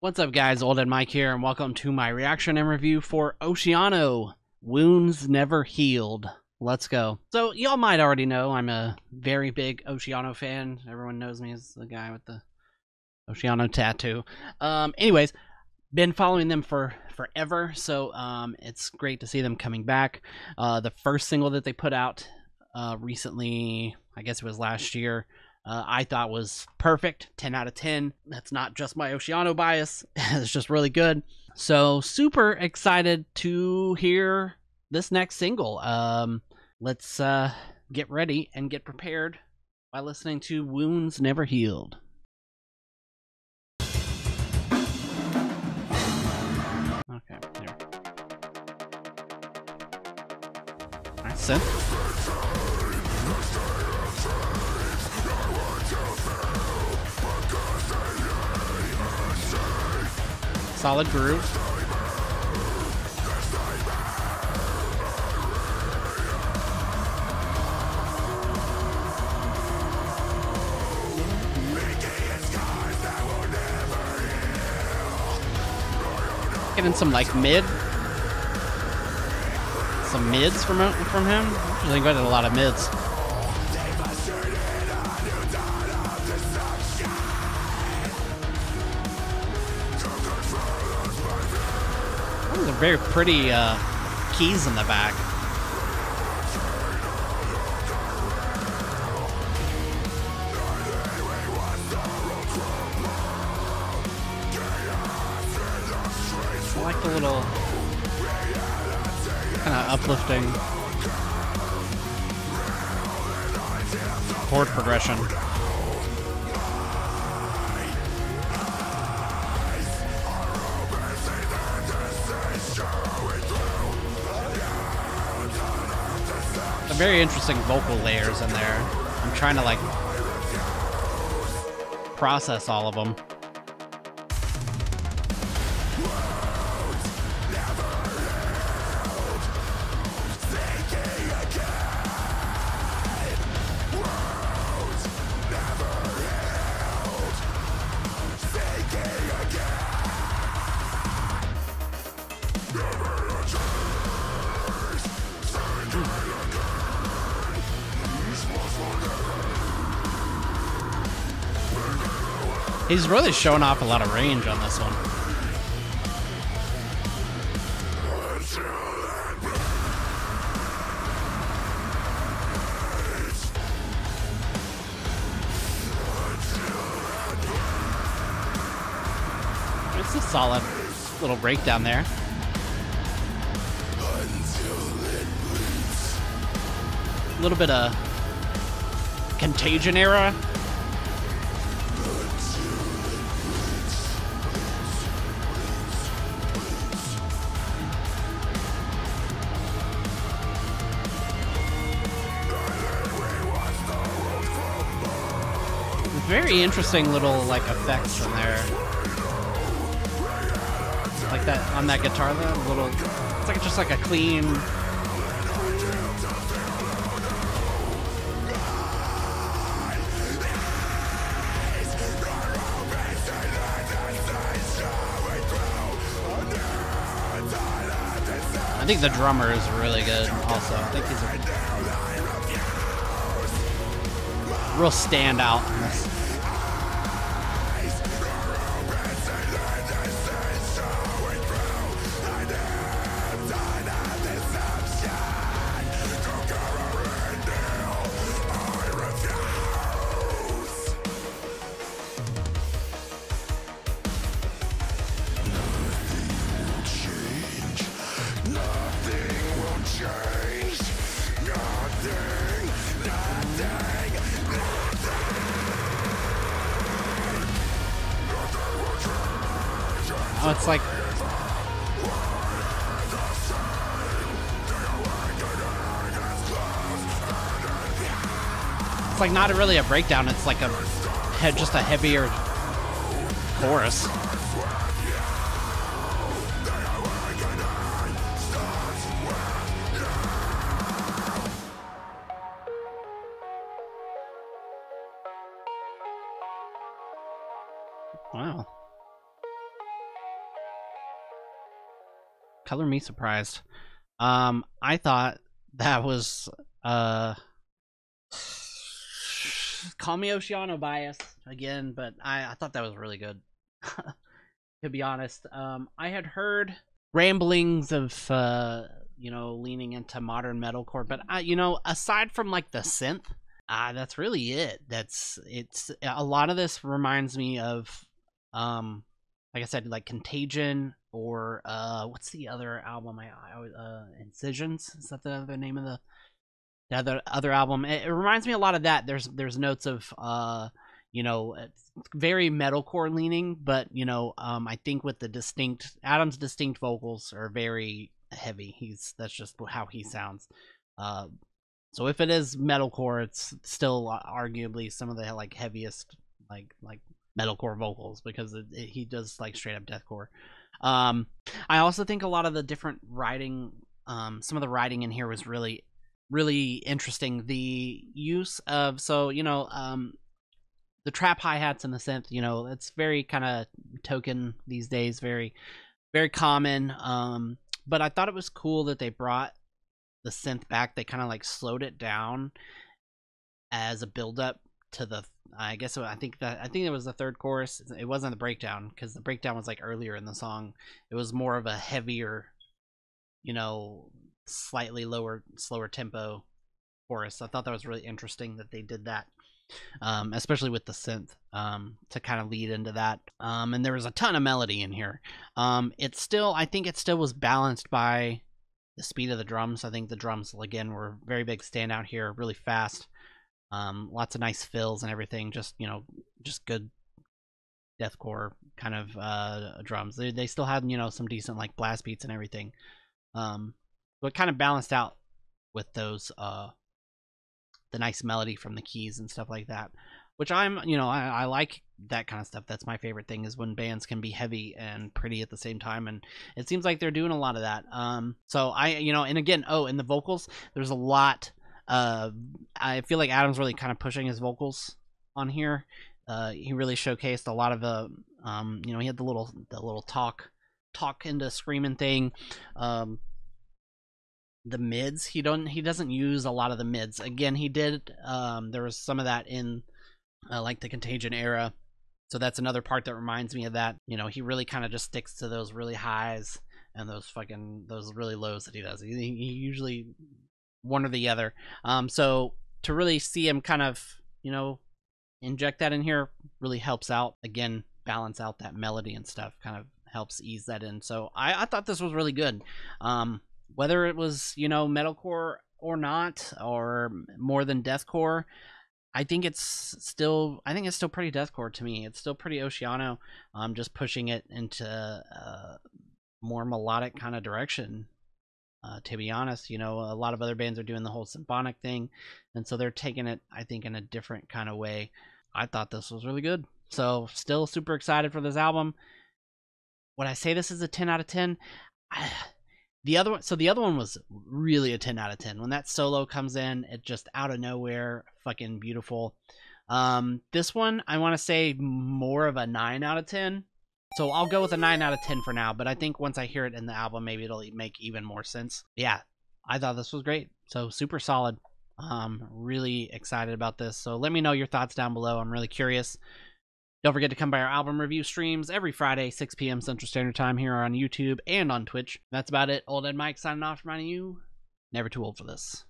What's up, guys? Old and Mike here, and welcome to my reaction and review for OCEANO, Wounds Never Healed. Let's go. So, y'all might already know I'm a very big OCEANO fan. Everyone knows me as the guy with the OCEANO tattoo. Anyways, been following them for forever, so it's great to see them coming back. The first single that they put out recently, I guess it was last year, I thought was perfect. 10 out of 10. That's not just my OCEANO bias. It's just really good. So super excited to hear this next single. Let's get ready and get prepared by listening to Wounds Never Healed. Okay, here. Nice synth. Solid groove. Getting some like some mids from him. I think I did a lot of mids. Those are very pretty keys in the back. I like the little kind of uplifting chord progression. Very interesting vocal layers in there. I'm trying to like process all of them. He's really showing off a lot of range on this one. It's a solid little breakdown there. A little bit of Contagion era. Very interesting little like effects in there, like that on that guitar. That little, it's like just like a clean. I think the drummer is really good. Also, I think he's a real standout in this. Oh, it's like not really a breakdown. It's like just a heavier chorus. Wow. Color me surprised. I thought that was call me Oceano bias again, but I thought that was really good. To be honest, I had heard ramblings of leaning into modern metalcore, but aside from like the synth, that's really it. It's a lot of this reminds me of like I said, like Contagion, or what's the other album I Incisions, is that the other name of the other album? It reminds me a lot of that. There's notes of it's very metalcore leaning, but I think with the Adam's distinct vocals are very heavy. That's just how he sounds. So if it is metalcore, it's still arguably some of the like heaviest like metalcore vocals, because he does like straight up deathcore. I also think a lot of the different writing, some of the writing in here was really interesting. The use of the trap hi-hats and the synth, it's very kind of token these days, very common. But I thought it was cool that they brought the synth back. They kind of like slowed it down as a build up to the I think it was the third chorus. It wasn't the breakdown, because the breakdown was like earlier in the song. It was more of a heavier, slightly slower tempo chorus. I thought that was really interesting that they did that, especially with the synth, to kind of lead into that. And there was a ton of melody in here. I think it still was balanced by the speed of the drums. I think the drums again were a very big standout here, really fast. Lots of nice fills and everything. Just good deathcore kind of drums. They still had some decent like blast beats and everything. So it kind of balanced out with those the nice melody from the keys and stuff like that, which I like that kind of stuff. That's my favorite thing, is when bands can be heavy and pretty at the same time, and it seems like they're doing a lot of that. So and again, in the vocals, there's a lot. I feel like Adam's really kind of pushing his vocals on here. He really showcased a lot of the, he had the little talk into screaming thing. The mids, he doesn't use a lot of the mids. Again, he did. There was some of that in like the Contagion era, so that's another part that reminds me of that. He really kind of just sticks to those really highs and those really lows that he does. He usually one or the other. So to really see him kind of inject that in here really helps out. Again, balance out that melody and stuff, kind of helps ease that in. So I thought this was really good. Whether it was metalcore or not, or more than deathcore, I think it's still pretty deathcore to me. It's still pretty Oceano. Just pushing it into more melodic kind of direction. To be honest, a lot of other bands are doing the whole symphonic thing, and so they're taking it, I think, in a different kind of way. I thought this was really good. So still super excited for this album. Would I say this is a 10 out of 10? The other one was really a 10 out of 10. When that solo comes in, it just out of nowhere, fucking beautiful. This one, I want to say more of a 9 out of 10. So I'll go with a 9 out of 10 for now, but I think once I hear it in the album, maybe it'll make even more sense. Yeah, I thought this was great. So super solid. Really excited about this. So let me know your thoughts down below. I'm really curious. Don't forget to come by our album review streams every Friday, 6 p.m. Central Standard Time here on YouTube and on Twitch. That's about it. Old Ed Mike signing off, reminding you, never too old for this.